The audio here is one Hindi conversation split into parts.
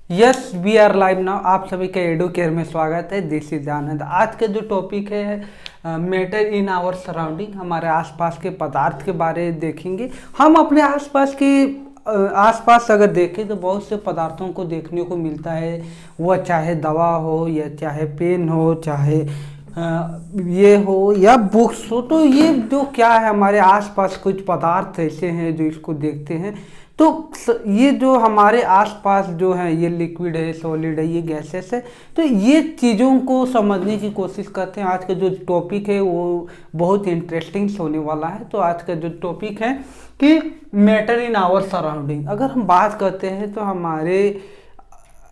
Yes we are live now. आप सभी का एडू केयर में स्वागत है। This is Anand. आज के जो टॉपिक है मैटर इन आवर सराउंडिंग, हमारे आसपास के पदार्थ के बारे में देखेंगे। हम अपने आसपास अगर देखें तो बहुत से पदार्थों को देखने को मिलता है। वह चाहे दवा हो या चाहे पेन हो, चाहे ये हो या बुक्स हो। तो ये जो क्या है, हमारे आसपास कुछ पदार्थ ऐसे हैं जो इसको देखते हैं। तो ये जो हमारे आसपास जो है, ये लिक्विड है, सॉलिड है, ये गैसेस है। तो ये चीज़ों को समझने की कोशिश करते हैं। आज का जो टॉपिक है वो बहुत इंटरेस्टिंग होने वाला है। तो आज का जो टॉपिक है कि मैटर इन आवर सराउंडिंग। अगर हम बात करते हैं तो हमारे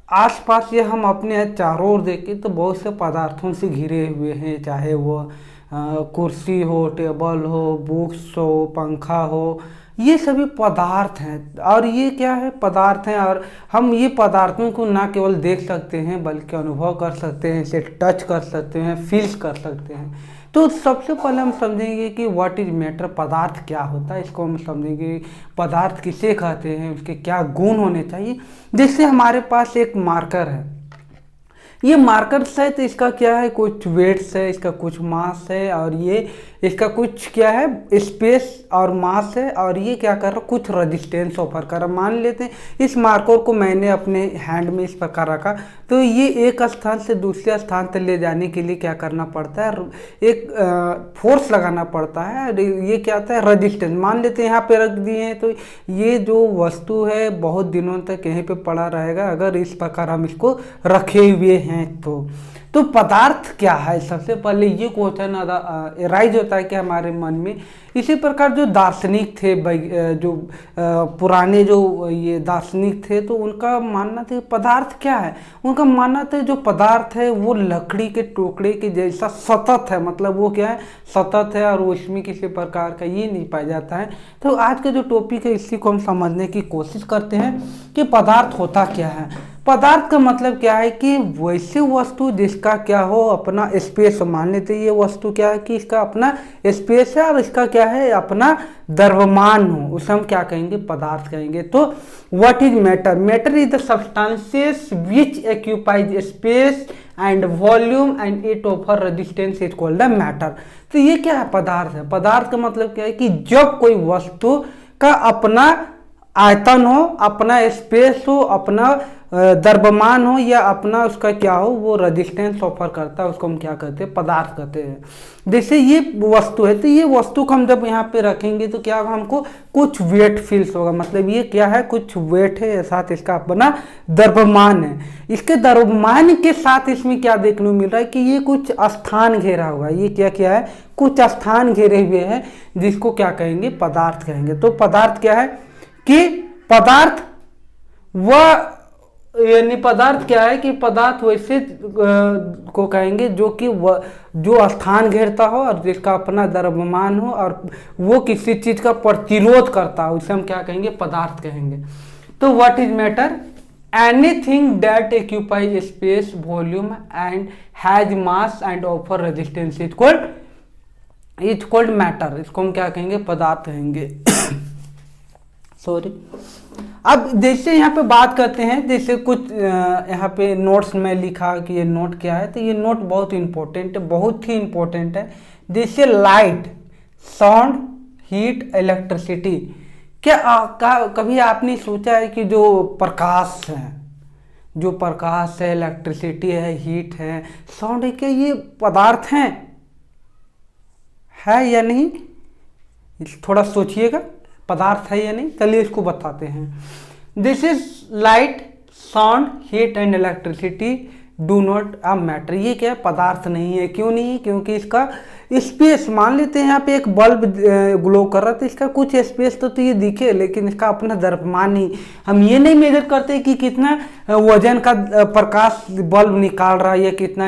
आसपास ये हम अपने चारों ओर देखें तो बहुत से पदार्थों से घिरे हुए हैं। चाहे वो कुर्सी हो, टेबल हो, बुक्स हो, पंखा हो, ये सभी पदार्थ हैं। और ये क्या है, पदार्थ हैं। और हम ये पदार्थों को ना केवल देख सकते हैं बल्कि अनुभव कर सकते हैं, इसे टच कर सकते हैं, फील कर सकते हैं। तो सबसे पहले हम समझेंगे कि व्हाट इज मैटर, पदार्थ क्या होता है। इसको हम समझेंगे पदार्थ किसे कहते हैं, उसके क्या गुण होने चाहिए। जैसे हमारे पास एक मार्कर है, ये मार्कर्स है तो इसका क्या है, कुछ वेट्स है, इसका कुछ मास है, और ये इसका कुछ क्या है, स्पेस और मास है। और ये क्या कर रहा है, कुछ रेजिस्टेंस ऑफर कर रहा है। मान लेते हैं इस मार्कर को मैंने अपने हैंड में इस प्रकार रखा, तो ये एक स्थान से दूसरे स्थान तक ले जाने के लिए क्या करना पड़ता है, एक फोर्स लगाना पड़ता है। ये क्या होता है, रेजिस्टेंस। मान लेते हैं यहाँ पे रख दिए हैं तो ये जो वस्तु है बहुत दिनों तक यहीं पे पड़ा रहेगा अगर इस प्रकार हम इसको रखे हुए हैं। तो पदार्थ क्या है, सबसे पहले ये क्वेश्चन राइज होता है कि हमारे मन में। इसी प्रकार जो दार्शनिक थे, जो पुराने जो ये दार्शनिक थे, तो उनका मानना था पदार्थ क्या है। उनका मानना था जो पदार्थ है वो लकड़ी के टुकड़े के जैसा सतत है। मतलब वो क्या है, सतत है और उसमें किसी प्रकार का ये नहीं पाया जाता है। तो आज का जो टॉपिक है इसी को हम समझने की कोशिश करते हैं कि पदार्थ होता क्या है। पदार्थ का मतलब क्या है कि वैसी वस्तु जिसका क्या हो, अपना स्पेस। मान लेते ये वस्तु क्या है कि इसका अपना स्पेस है और इसका क्या है, अपना द्रव्यमान हो, उसे हम क्या कहेंगे, पदार्थ कहेंगे। तो what is matter, matter is the substances which occupies space and volume and it offer resistance is called the matter. तो ये क्या है, पदार्थ है। पदार्थ का मतलब क्या है कि जब कोई वस्तु का अपना आयतन हो, अपना स्पेस हो, अपना द्रव्यमान हो, या अपना उसका क्या हो, वो रेजिस्टेंस ऑफर करता है, उसको हम क्या कहते हैं, पदार्थ कहते हैं। जैसे ये वस्तु है तो ये वस्तु को हम जब यहाँ पे रखेंगे तो क्या हमको कुछ वेट फील्स होगा। मतलब ये क्या है, कुछ वेट है, साथ इसका अपना द्रव्यमान है। इसके द्रव्यमान के साथ इसमें क्या देखने को मिल रहा है कि ये कुछ स्थान घेरा हुआ है। ये क्या क्या है, कुछ स्थान घेरे हुए हैं, जिसको क्या कहेंगे, पदार्थ कहेंगे। तो पदार्थ क्या है कि पदार्थ वह, यानी पदार्थ क्या है कि पदार्थ वैसे को कहेंगे जो कि जो स्थान घेरता हो और जिसका अपना द्रव्यमान हो और वो किसी चीज का प्रतिरोध करता हो, उसे हम क्या कहेंगे, पदार्थ कहेंगे। तो what is matter, anything that occupies space, volume and has mass and offer resistance is called matter. इसको हम क्या कहेंगे, पदार्थ कहेंगे। सॉरी। अब जैसे यहाँ पे बात करते हैं, जैसे कुछ यहाँ पे नोट्स में लिखा कि ये नोट क्या है, तो ये नोट बहुत इंपॉर्टेंट है, बहुत ही इंपॉर्टेंट है। जैसे लाइट, साउंड, हीट, इलेक्ट्रिसिटी। कभी आपने सोचा है कि जो प्रकाश है, इलेक्ट्रिसिटी है, हीट है, साउंड है, क्या ये पदार्थ हैं, है या नहीं? थोड़ा सोचिएगा, पदार्थ है या नहीं। चलिए इसको बताते हैं। This is light, sound, heat and electricity do not a matter. ये क्या है, पदार्थ नहीं है। क्यों नहीं है, क्योंकि इसका स्पेस, मान लेते हैं यहाँ पे एक बल्ब ग्लो कर रहा था, इसका कुछ स्पेस तो ये दिखे, लेकिन इसका अपना द्रव्यमान नहीं। हम ये नहीं मेजर करते कि कितना वजन का प्रकाश बल्ब निकाल रहा है या कितना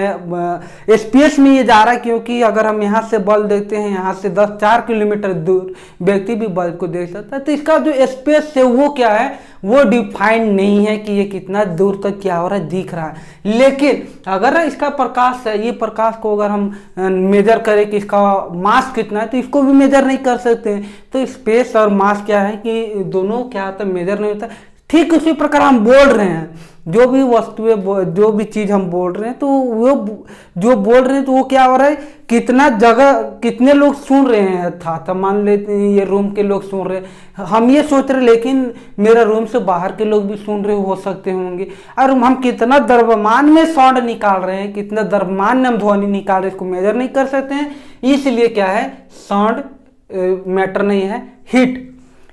स्पेस में ये जा रहा है। क्योंकि अगर हम यहाँ से बल्ब देखते हैं, यहाँ से 4 किलोमीटर दूर व्यक्ति भी बल्ब को देख सकता है। तो इसका जो स्पेस है वो क्या है, वो डिफाइंड नहीं है कि ये कितना दूर तक क्या हो रहा है, दिख रहा है। लेकिन अगर इसका प्रकाश है, ये प्रकाश को अगर हम मेजर करें कि इसका मास कितना है, तो इसको भी मेजर नहीं कर सकते। तो स्पेस और मास क्या है कि दोनों क्या होता है, मेजर नहीं होता। ठीक उसी प्रकार हम बोल रहे हैं जो भी वस्तुएं जो भी चीज हम बोल रहे हैं, तो वो जो बोल रहे हैं तो वो क्या हो रहा है, कितना जगह कितने लोग सुन रहे हैं था मान लेते हैं ये रूम के लोग सुन रहे हैं, हम ये सोच रहे लेकिन मेरा रूम से बाहर के लोग भी सुन रहे हो सकते होंगे, और हम कितना द्रव्यमान में साउंड निकाल रहे हैं, कितना द्रव्यमान में हम ध्वनि निकाल रहे हैं, इसको मेजर नहीं कर सकते हैं। इसलिए क्या है, साउंड मैटर नहीं है।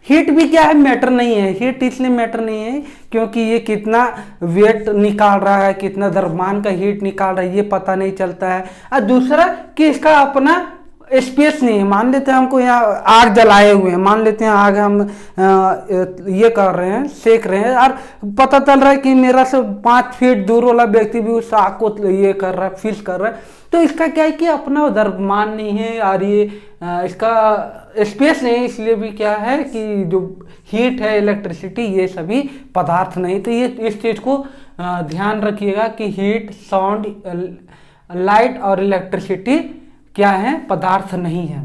हीट भी क्या है, मैटर नहीं है। हीट इसलिए मैटर नहीं है क्योंकि ये कितना वेट निकाल रहा है, कितना द्रव्यमान का हीट निकाल रहा है, ये पता नहीं चलता है। और दूसरा कि इसका अपना स्पेस नहीं है। मान लेते हैं हमको यहाँ आग जलाए हुए हैं, मान लेते हैं आग हम ये कर रहे हैं, सेक रहे हैं, और पता चल रहा है कि मेरा से 5 फीट दूर वाला व्यक्ति भी उस आग को ये कर रहा है, फील कर रहा है। तो इसका क्या है कि अपना द्रव्यमान नहीं है और ये इसका स्पेस नहीं है, इसलिए भी क्या है कि जो हीट है, इलेक्ट्रिसिटी, ये सभी पदार्थ नहीं। तो ये इस चीज को ध्यान रखिएगा कि हीट, साउंड, लाइट और इलेक्ट्रिसिटी क्या है, पदार्थ नहीं है।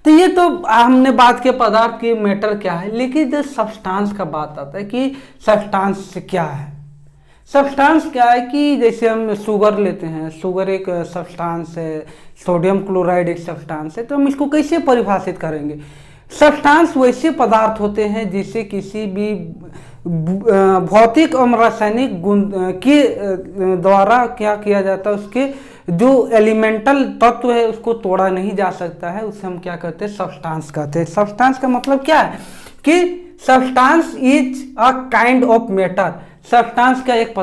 तो ये तो हमने बात की पदार्थ की, मैटर क्या है। लेकिन जब सब्सटेंस का बात आता है कि सब्सटेंस क्या है। सब्सटेंस क्या है कि जैसे हम शुगर लेते हैं, शुगर एक सब्सटेंस है, सोडियम क्लोराइड एक सब्सटेंस है, तो हम इसको कैसे परिभाषित करेंगे। सब्सटेंस वैसे पदार्थ होते हैं जिसे किसी भी भौतिक और रासायनिक गुण के द्वारा क्या किया जाता है, उसके जो एलिमेंटल तत्व है उसको तोड़ा नहीं जा सकता है, उसे हम क्या कहते हैं, सब्सटेंस कहते हैं। सब्सटेंस का मतलब क्या है कि substance is a kind of matter. Substance का एक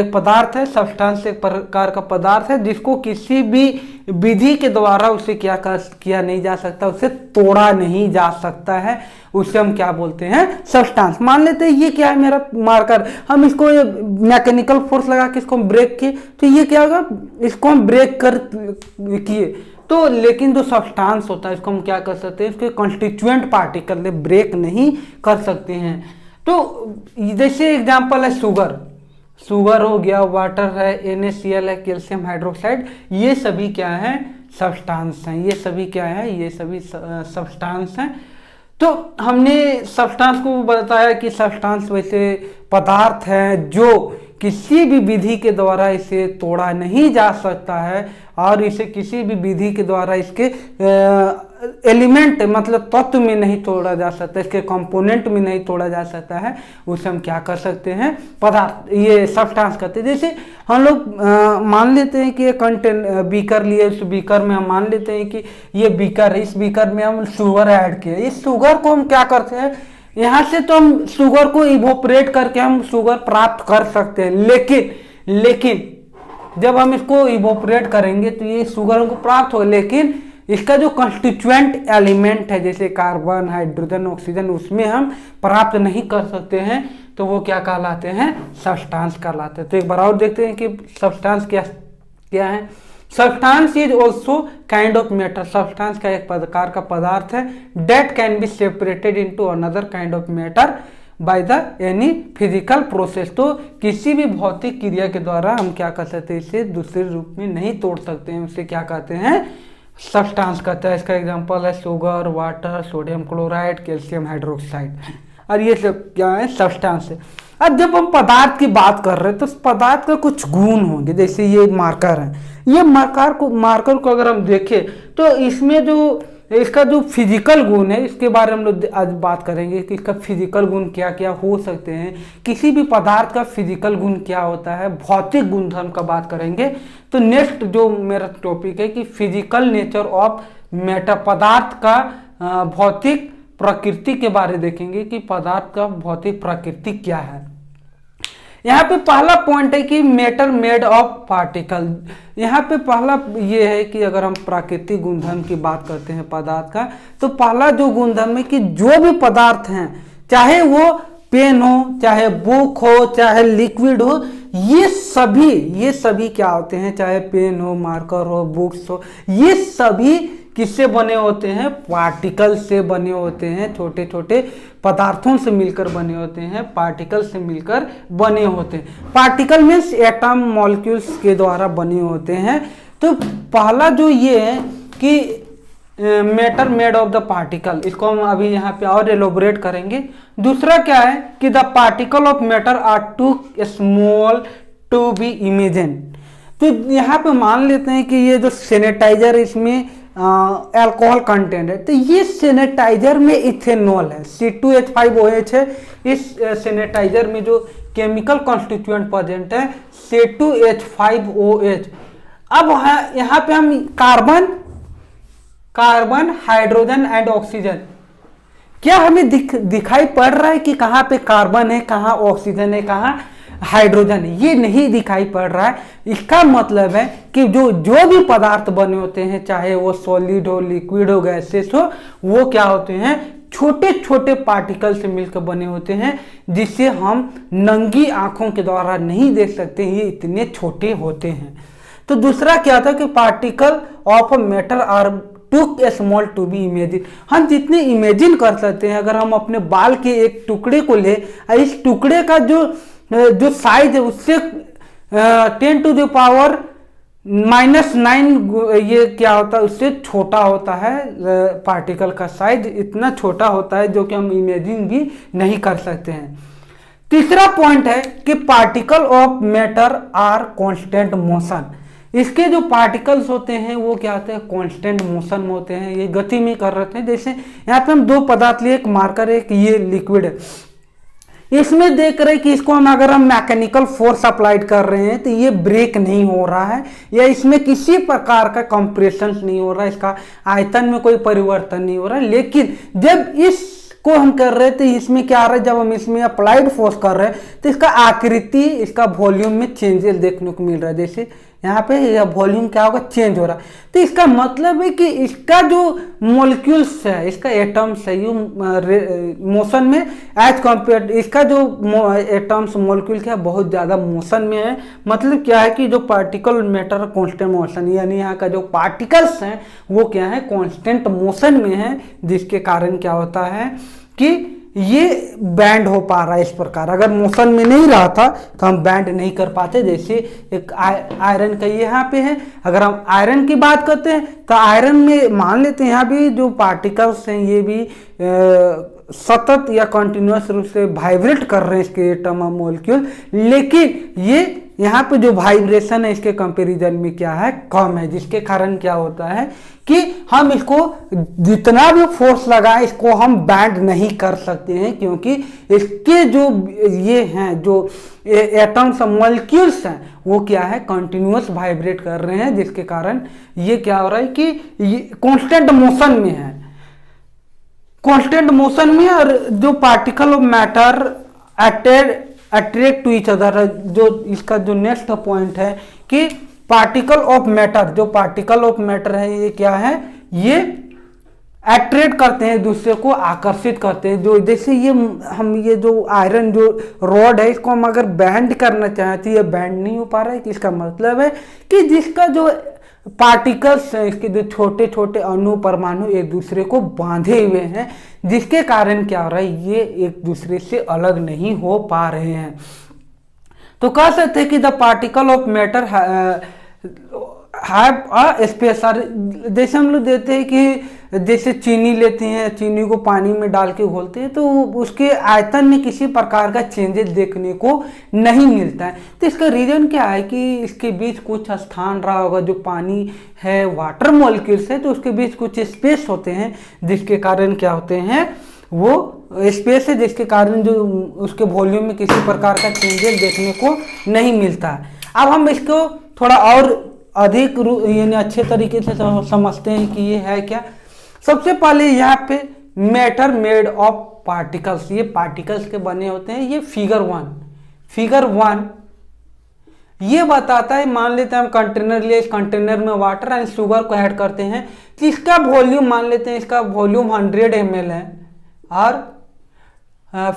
पदार्थ है, सब्सटेंस एक प्रकार का पदार्थ है जिसको किसी भी विधि के द्वारा उसे क्या किया नहीं जा सकता, उसे तोड़ा नहीं जा सकता है, उसे हम क्या बोलते हैं, सब्सटेंस। मान लेते हैं ये क्या है, मेरा मार्कर, हम इसको मैकेनिकल फोर्स लगा के इसको हम ब्रेक किए तो ये क्या होगा, इसको हम ब्रेक कर किए तो, लेकिन जो सब्सटेंस होता है इसको हम क्या कर सकते हैं, इसके कॉन्स्टिट्यूएंट पार्टिकल ब्रेक नहीं कर सकते हैं। तो जैसे एग्जांपल है शुगर हो गया, वाटर है, NaCl है, कैल्शियम हाइड्रोक्साइड, ये सभी क्या है, सब्सटेंस हैं। ये सभी क्या है, ये सभी सब्सटेंस हैं। तो हमने सब्सटेंस को बताया कि सब्सटेंस वैसे पदार्थ है जो किसी भी विधि के द्वारा इसे तोड़ा नहीं जा सकता है, और इसे किसी भी विधि के द्वारा इसके एलिमेंट मतलब तत्व में नहीं तोड़ा जा सकता, इसके कंपोनेंट में नहीं तोड़ा जा सकता है, उसे हम क्या कर सकते हैं, पदार्थ, ये सब्सटेंस कहते हैं। जैसे हम लोग मान लेते हैं कि ये बीकर लिए, उस बीकर में हम मान लेते हैं कि ये बीकर है, इस बीकर में हम शुगर ऐड किया। इस शुगर को हम क्या करते हैं, यहाँ से तो हम शुगर को इवोपरेट करके हम शुगर प्राप्त कर सकते हैं, लेकिन जब हम इसको इवोपरेट करेंगे तो ये शुगर हमको प्राप्त होगा, लेकिन इसका जो कंस्टिट्यूएंट एलिमेंट है जैसे कार्बन, हाइड्रोजन, ऑक्सीजन, उसमें हम प्राप्त नहीं कर सकते हैं, तो वो क्या कहलाते हैं, सब्सटेंस कहलाते हैं। तो एक बार और देखते हैं कि सब्सटेंस क्या है। Substance is also kind of matter. Substance का एक प्रकार का पदार्थ है date can be separated into another kind of matter by the any physical process. तो किसी भी भौतिक क्रिया के द्वारा हम क्या कर सकते हैं, इसे दूसरे रूप में नहीं तोड़ सकते हैं, उसे क्या कहते हैं, सब्सटेंस कहते हैं। इसका एग्जांपल है sugar, water, sodium chloride, calcium hydroxide, और ये सब क्या है, सब्सटेंस है। अब जब हम पदार्थ की बात कर रहे हैं तो पदार्थ का कुछ गुण होंगे, जैसे ये मार्कर है, ये मार्कर को अगर हम देखें तो इसमें जो इसका जो फिजिकल गुण है, इसके बारे में हम लोग आज बात करेंगे कि इसका फिजिकल गुण क्या क्या हो सकते हैं, किसी भी पदार्थ का फिजिकल गुण क्या होता है, भौतिक गुणधर्म का बात करेंगे। तो नेक्स्ट जो मेरा टॉपिक है कि फिजिकल नेचर ऑफ मैटर, पदार्थ का भौतिक प्रकृति के बारे देखेंगे कि पदार्थ का भौतिक प्रकृति क्या है। यहाँ पे पहला पॉइंट है कि मैटर मेड ऑफ पार्टिकल। यहाँ पे पहला ये है कि अगर हम प्राकृतिक गुणधर्म की बात करते हैं पदार्थ का, तो पहला जो गुणधर्म है कि जो भी पदार्थ हैं, चाहे वो पेन हो, चाहे बुक हो, चाहे लिक्विड हो, ये सभी क्या होते हैं, चाहे पेन हो, मार्कर हो, बुक्स हो, ये सभी किससे बने होते हैं, पार्टिकल से बने होते हैं, छोटे छोटे पदार्थों से मिलकर बने होते हैं, पार्टिकल से मिलकर बने होते हैं। पार्टिकल मीन्स एटम, मॉलिक्यूल्स के द्वारा बने होते हैं। तो पहला जो ये है कि matter made of the particle, इसको हम अभी यहाँ पे और एलोबरेट करेंगे। दूसरा क्या है कि the particle of matter are too small to be imagine. तो यहाँ पे मान लेते हैं कि ये जो सैनिटाइजर इसमें अल्कोहल कंटेंट है, तो ये सैनिटाइजर में इथेनॉल है, C2H5OH है। इस सैनिटाइजर में जो केमिकल कॉन्स्टिट्यूएंट प्रेजेंट है C2H5OH। अब यहाँ पे हम कार्बन हाइड्रोजन एंड ऑक्सीजन, क्या हमें दिखाई पड़ रहा है कि कहाँ पे कार्बन है, कहाँ ऑक्सीजन है, कहाँ हाइड्रोजन है? ये नहीं दिखाई पड़ रहा है। इसका मतलब है कि जो भी पदार्थ बने होते हैं, चाहे वो सॉलिड हो, लिक्विड हो, गैसेस हो, वो क्या होते हैं, छोटे छोटे पार्टिकल से मिलकर बने होते हैं, जिसे हम नंगी आंखों के द्वारा नहीं देख सकते, ये इतने छोटे होते हैं। तो दूसरा क्या था कि particle of matter are too small to be imagine. हम जितने इमेजिन कर सकते हैं, अगर हम अपने बाल के एक टुकड़े को ले, इस टुकड़े का जो साइज है उससे 10 टू द पावर -9 ये क्या होता है, उससे छोटा होता है पार्टिकल का साइज, इतना छोटा होता है जो कि हम इमेजिन भी नहीं कर सकते हैं। तीसरा पॉइंट है कि particle of matter are constant motion. इसके जो पार्टिकल्स होते हैं वो क्या होते हैं, कांस्टेंट मोशन में होते हैं, ये गति में कर रहे हैं। जैसे यहाँ पे हम दो पदार्थ लिए, एक मार्कर है, कि ये लिक्विड है, इसमें देख रहे हैं कि इसको हम अगर हम मैकेनिकल फोर्स अप्लाइड कर रहे हैं तो ये ब्रेक नहीं हो रहा है, या इसमें किसी प्रकार का कंप्रेशन नहीं हो रहा है, इसका आयतन में कोई परिवर्तन नहीं हो रहा है। लेकिन जब इसको हम कर रहे थे, इसमें क्या आ रहा है, जब हम इसमें अप्लाइड फोर्स कर रहे हैं तो इसका आकृति, इसका वॉल्यूम में चेंजेस देखने को मिल रहा है। जैसे यहाँ पे वॉल्यूम क्या होगा, चेंज हो रहा है। तो इसका मतलब है कि इसका जो मॉलिक्यूल्स है, इसका एटम्स है, ये मोशन में एज कम्पेयर, इसका जो एटम्स मॉलिक्यूल क्या बहुत ज़्यादा मोशन में है। मतलब क्या है कि जो पार्टिकल मैटर कांस्टेंट मोशन, यानी यहाँ का जो पार्टिकल्स हैं वो क्या है, कांस्टेंट मोशन में है, जिसके कारण क्या होता है कि ये बैंड हो पा रहा है इस प्रकार। अगर मोशन में नहीं रहा था तो हम बैंड नहीं कर पाते। जैसे एक आयरन का ये यहाँ पे है, अगर हम आयरन की बात करते हैं तो आयरन में मान लेते हैं यहाँ भी जो पार्टिकल्स हैं ये भी सतत या कंटिन्यूस रूप से वाइब्रेट कर रहे हैं इसके एटम और मॉलिक्यूल, लेकिन ये यहाँ पे जो वाइब्रेशन है इसके कंपैरिजन में क्या है, कम है, जिसके कारण क्या होता है कि हम इसको जितना भी फोर्स लगाएं इसको हम बैंड नहीं कर सकते हैं, क्योंकि इसके जो ये हैं जो एटम्स मॉलिक्यूल्स हैं वो क्या है, कंटिन्यूअस वाइब्रेट कर रहे हैं, जिसके कारण ये क्या हो रहा है कि ये कांस्टेंट मोशन में है, कांस्टेंट मोशन में। और जो particle of matter attract to each other, जो इसका जो नेक्स्ट पॉइंट है कि पार्टिकल ऑफ मैटर, जो पार्टिकल ऑफ मैटर है ये क्या है, ये अट्रैक्ट करते हैं, दूसरे को आकर्षित करते हैं। जो जैसे ये हम ये जो आयरन जो रॉड है इसको हम अगर बैंड करना चाहते हैं, ये बैंड नहीं हो पा रहा है, कि इसका मतलब है कि जिसका जो पार्टिकल्स हैं, इसके जो छोटे छोटे अणु परमाणु एक दूसरे को बांधे हुए हैं, जिसके कारण क्या हो रहा है, ये एक दूसरे से अलग नहीं हो पा रहे हैं। तो कह सकते हैं कि the particle of matter have a space. जैसे हम लोग देते हैं कि जैसे चीनी लेते हैं, चीनी को पानी में डाल के घोलते हैं तो उसके आयतन में किसी प्रकार का चेंजेस देखने को नहीं मिलता है। तो इसका रीजन क्या है कि इसके बीच कुछ स्थान रहा होगा, जो पानी है वाटर मॉलिक्यूल्स है तो उसके बीच कुछ स्पेस होते हैं, जिसके कारण क्या होते हैं, वो स्पेस है जिसके कारण जो उसके वॉल्यूम में किसी प्रकार का चेंजेस देखने को नहीं मिलता है। अब हम इसको थोड़ा और अधिक यानी अच्छे तरीके से समझते हैं कि ये है क्या। सबसे पहले यहाँ पे मैटर मेड ऑफ पार्टिकल्स, ये पार्टिकल्स के बने होते हैं। ये फिगर वन ये बताता है, मान लेते हैं हम कंटेनर लिए, इस कंटेनर में वाटर एंड शुगर को ऐड करते हैं तो इसका वॉल्यूम मान लेते हैं, इसका वॉल्यूम 100 ml है और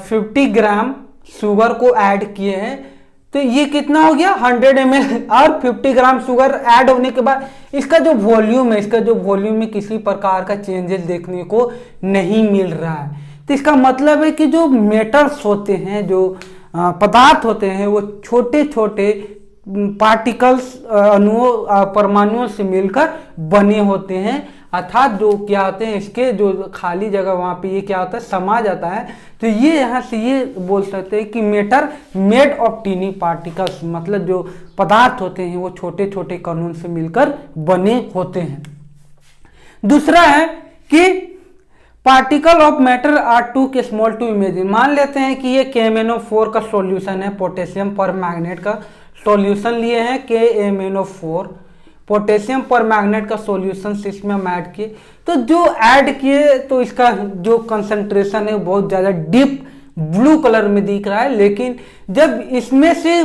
50 ग्राम शुगर को ऐड किए हैं, तो ये कितना हो गया 100 ml और 50 ग्राम शुगर ऐड होने के बाद इसका जो वॉल्यूम है, इसका जो वॉल्यूम में किसी प्रकार का चेंजेस देखने को नहीं मिल रहा है। तो इसका मतलब है कि जो मेटल्स होते हैं, जो पदार्थ होते हैं, वो छोटे छोटे पार्टिकल्स अणुओं परमाणुओं से मिलकर बने होते हैं अर्थात जो क्या होते हैं इसके जो खाली जगह वहाँ पे ये क्या होता है समा जाता है। तो ये यहाँ से ये बोल सकते हैं कि matter made of tiny particles, मतलब जो पदार्थ होते हैं वो छोटे छोटे कणों से मिलकर बने होते हैं। दूसरा है कि particle of matter are too के स्मॉल टू इमेजिन। मान लेते हैं कि ये KMnO4 का सॉल्यूशन है, पोटेशियम पर मैग्नेट का सॉल्यूशन लिए हैं KMnO4, पोटेशियम पर मैग्नेट का सॉल्यूशन इसमें हम ऐड किए। तो जो ऐड किए तो इसका जो कंसंट्रेशन है बहुत ज़्यादा डीप ब्लू कलर में दिख रहा है, लेकिन जब इसमें से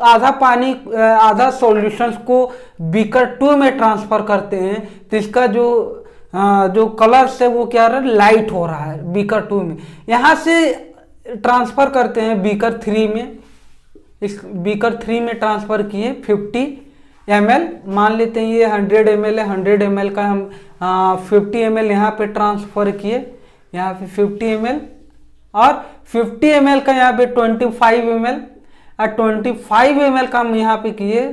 आधा पानी आधा सॉल्यूशन को बीकर 2 में ट्रांसफर करते हैं तो इसका जो कलर से वो क्या रहा है लाइट हो रहा है बीकर 2 में। यहाँ से ट्रांसफर करते हैं बीकर 3 में, इस बीकर 3 में ट्रांसफर किए 50 ml, मान लेते हैं ये 100 ml है, 100 ml का हम 50 ml यहाँ पे ट्रांसफर किए, यहाँ पे 50 ml और 50 ml का यहाँ पे 25 ml और 25 ml का हम यहाँ पे किए।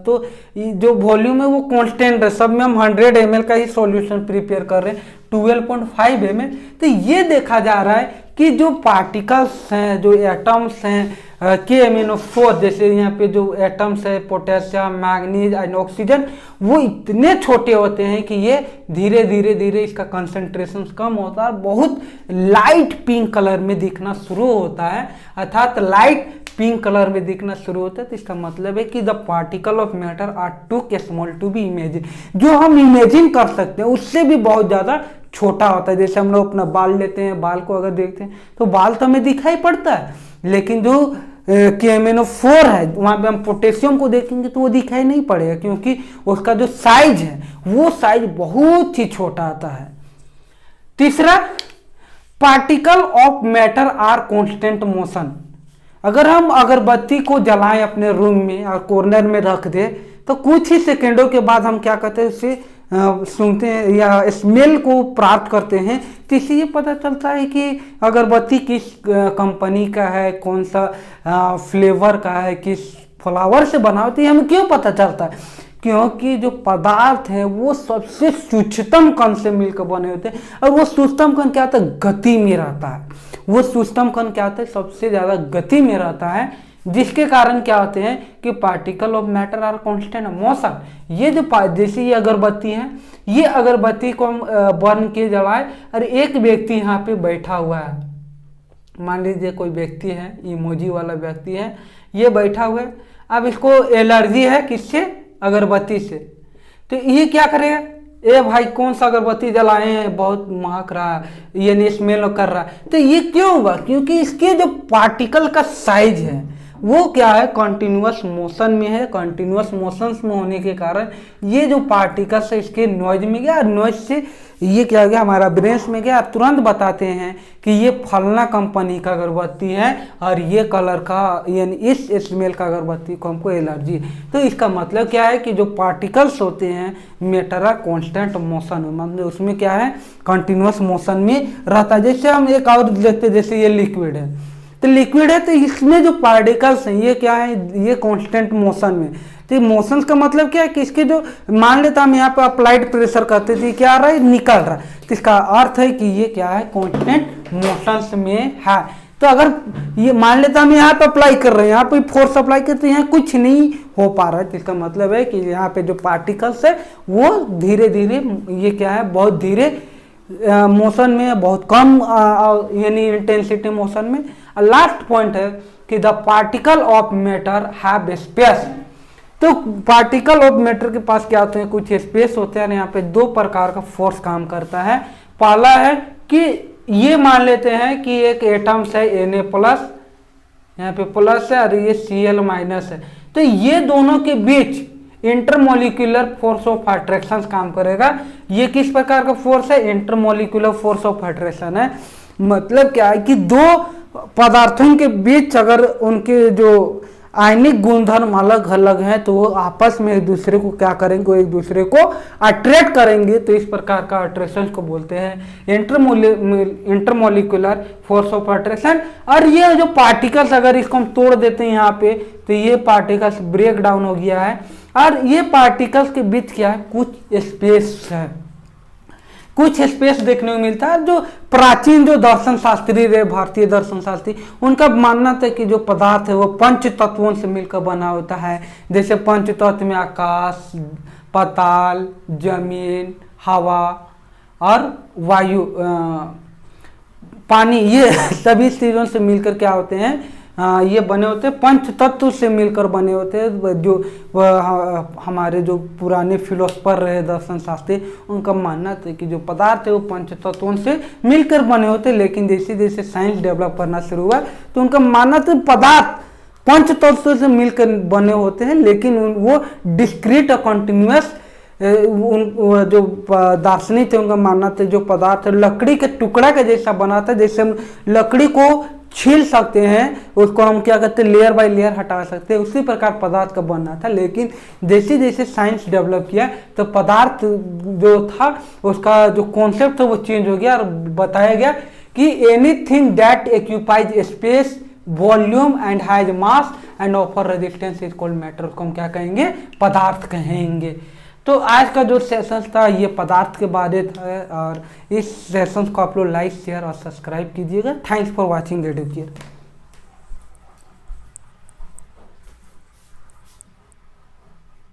तो जो वॉल्यूम है वो कांस्टेंट है, सब में हम 100 ml का ही सॉल्यूशन प्रिपेयर कर रहे हैं 12.5 ml। तो ये देखा जा रहा है कि जो पार्टिकल्स हैं, जो एटम्स हैं KMnO4 जैसे यहाँ पे जो एटम्स है पोटेशियम मैग्नीज एंड ऑक्सीजन, वो इतने छोटे होते हैं कि ये धीरे धीरे धीरे इसका कंसंट्रेशन कम होता है, बहुत लाइट पिंक कलर में दिखना शुरू होता है, अर्थात लाइट पिंक कलर में दिखना शुरू होता है। तो इसका मतलब है कि the particle of matter are too small to be imagine, जो हम इमेजिन कर सकते हैं उससे भी बहुत ज़्यादा छोटा होता है। जैसे हम लोग अपना बाल लेते हैं, बाल को अगर देखते हैं तो बाल तो हमें दिखाई पड़ता है, लेकिन जो KMnO4 है वहाँ पे हम पोटेशियम को देखेंगे तो वो दिखाई नहीं पड़ेगा, क्योंकि उसका जो साइज है वो साइज बहुत ही छोटा आता है। तीसरा, particle of matter are constant motion. अगर हम अगरबत्ती को जलाएं अपने रूम में और कॉर्नर में रख दे तो कुछ ही सेकेंडों के बाद हम क्या करते हैं उसे सूंघते हैं या स्मेल को प्राप्त करते हैं, तो इससे ये पता चलता है कि अगरबत्ती किस कंपनी का है, कौन सा फ्लेवर का है, किस फ्लावर से बना होती है। हमें क्यों पता चलता है? क्योंकि जो पदार्थ है वो सबसे सूक्ष्मतम कण से मिलकर बने होते हैं, और वो सूक्ष्मतम कण क्या होता है गति में रहता है, वो सूक्ष्मतम कण क्या होता है सबसे ज़्यादा गति में रहता है, जिसके कारण क्या होते हैं कि particle of matter are constant motion. ये जो जैसे ये अगरबत्ती है, ये अगरबत्ती को हम बर्न के जलाए और एक व्यक्ति यहाँ पे बैठा हुआ है, मान लीजिए कोई व्यक्ति है, इमोजी वाला व्यक्ति है, ये बैठा हुआ है। अब इसको एलर्जी है किससे? अगरबत्ती से। तो ये क्या करेगा? ए भाई कौन सा अगरबत्ती जलाए हैं, बहुत महक रहा है, ये नहीं स्मेल कर रहा है। तो ये क्यों हुआ? क्योंकि इसके जो पार्टिकल का साइज है वो क्या है कंटिन्यूअस मोशन में है। कंटिन्यूअस मोशंस में होने के कारण ये जो पार्टिकल्स है इसके नॉइज में गया, नॉइज से ये क्या गया हमारा ब्रेन में गया, तुरंत बताते हैं कि ये फलना कंपनी का अगरबत्ती है और ये कलर का यानी इस स्मेल का अगरबत्ती को हमको एलर्जी है। तो इसका मतलब क्या है कि जो पार्टिकल्स होते हैं मैटर आर कांस्टेंट मोशन, मतलब उसमें क्या है कंटिन्यूअस मोशन में रहता है। जैसे हम एक और देखते हैं, जैसे ये लिक्विड है, तो लिक्विड है तो इसमें जो पार्टिकल्स हैं ये क्या है, ये कांस्टेंट मोशन में। तो मोशन का मतलब क्या है कि इसके जो मान लेता हम यहाँ पे अप्लाइड प्रेशर करते थे, क्या आ रहा है निकल रहा है, तो इसका अर्थ है कि ये क्या है कांस्टेंट मोशन में है। तो अगर ये मान लेता हम यहाँ पे अप्लाई कर रहे हैं, यहाँ पे फोर्स अप्लाई करते हैं, यहाँ कुछ नहीं हो पा रहा है, तो इसका मतलब है कि यहाँ पे जो पार्टिकल्स है वो धीरे धीरे ये क्या है बहुत धीरे मोशन में, बहुत कम यानी इंटेंसिटी मोशन में। लास्ट पॉइंट है कि the particle of matter have space. तो पार्टिकल ऑफ मैटर के पास क्या होते हैं, कुछ स्पेस होते हैं। यहाँ पे दो प्रकार का फोर्स काम करता है। पहला है कि ये मान लेते हैं कि एक एटम्स है Na+, यहाँ पे प्लस है और ये Cl- है, तो ये दोनों के बीच इंटरमोलिकुलर फोर्स ऑफ अट्रैक्शन काम करेगा। ये किस प्रकार का फोर्स है? इंटरमोलिकुलर फोर्स ऑफ अट्रैक्शन है। मतलब क्या है कि दो पदार्थों के बीच अगर उनके जो आयनिक गुणधर्म अलग अलग हैं तो वो आपस में एक दूसरे को क्या करेंगे, एक दूसरे को अट्रैक्ट करेंगे, तो इस प्रकार का अट्रैक्शन को बोलते हैं इंटरमोलिकुलर फोर्स ऑफ अट्रैक्शन। और ये जो पार्टिकल्स अगर इसको हम तोड़ देते हैं यहाँ पे, तो ये पार्टिकल्स ब्रेक डाउन हो गया है और ये पार्टिकल्स के बीच क्या है कुछ स्पेस है, कुछ स्पेस देखने को मिलता है। जो प्राचीन जो दर्शन शास्त्री रहे, भारतीय दर्शन शास्त्री, उनका मानना था कि जो पदार्थ है वो पंच तत्वों से मिलकर बना होता है। जैसे पंच तत्व में आकाश, पाताल, जमीन, हवा और वायु, पानी, ये सभी चीजों से मिलकर क्या होते हैं, ये बने होते हैं, पंच तत्व से मिलकर बने होते हैं। जो हमारे जो पुराने फिलोसफर रहे, दर्शन शास्त्री, उनका मानना था कि जो पदार्थ है वो पंच तत्वों से मिलकर बने होते हैं। लेकिन जैसे जैसे साइंस डेवलप करना शुरू हुआ तो उनका मानना था पदार्थ पंच तत्वों से मिलकर बने होते हैं, लेकिन वो डिस्क्रीट और कॉन्टिन्यूअस, जो दार्शनिक थे उनका मानना था जो पदार्थ लकड़ी के टुकड़ा के जैसा बना था। जैसे हम लकड़ी को छील सकते हैं, उसको हम क्या कहते हैं, लेयर बाय लेयर हटा सकते हैं, उसी प्रकार पदार्थ का बनना था। लेकिन जैसे जैसे साइंस डेवलप किया तो पदार्थ जो था उसका जो कॉन्सेप्ट था वो चेंज हो गया और बताया गया कि anything that occupies space, volume and has mass and offer resistance is called matter. उसको हम क्या कहेंगे, पदार्थ कहेंगे। तो आज का जो सेशन था ये पदार्थ के बारे था, और इस सेशन को आप लोग लाइक, शेयर और सब्सक्राइब कीजिएगा। Thanks for watching the video.